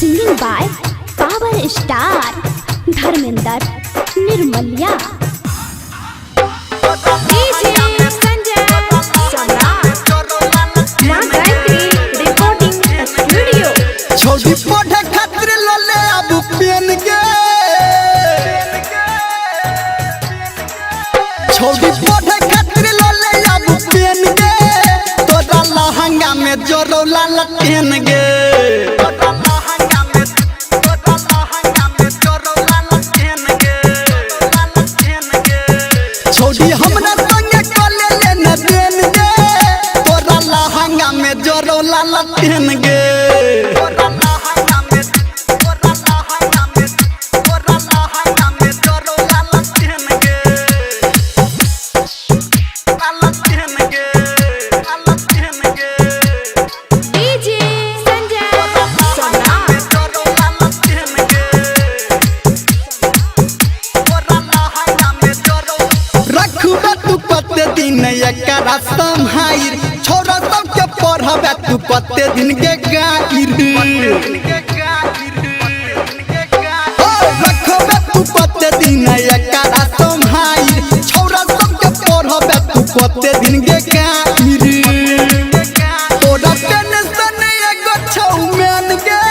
Singing by Power Star Dharmender Nirmalya। छोड़ी पढ़े खातिर लले अब पेन के, छोड़ी पढ़े खातिर लले अब पेन के, तोरा लहंगा में जोरो लाल पेन गे, छोड़ी हमरा संगे कले लेने देन गे, तोरा लहंगा में जोरो लाल पेन गे। एकरा संहाइर छोरा सबके पढ़ाबे तू पत्ते दिन के गाइर, रखबे तू पत्ते दिन एकरा संहाइर छोरा सबके पढ़ाबे तू पत्ते दिन के गाइर। तोरा टेंशन एगो छौ मेन गे,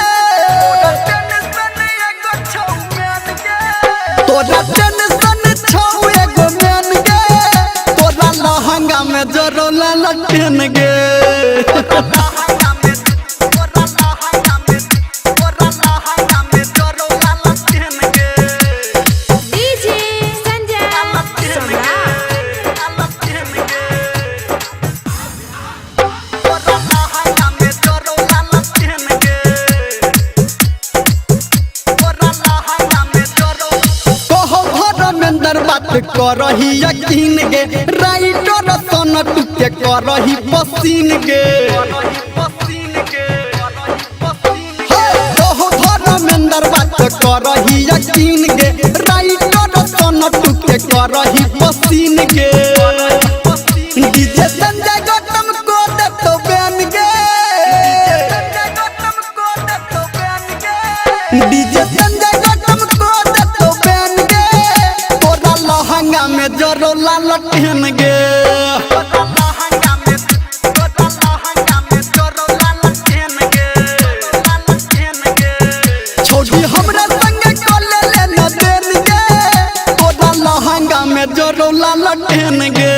तोरा टेंशन छौ एगो मेन गे, लहंगा में जोरो लाल पेन गे। करही यकीन गे, राइटर सन टुके करही पसीन गे, धर्मेंद्र बात करही यकीन गे, राइटर सन टुके करही पसीन गे। डीजे संजय गौतम को दे तो बैन गे, डीजे संजय गौतम को दे तो बैन गे, तोरा लहंगा में जोरो लाल पेन गे। छोड़ी हमरा संगे कले लेने देन गे, तोरा लहंगा में जोरो लाल पेन गे।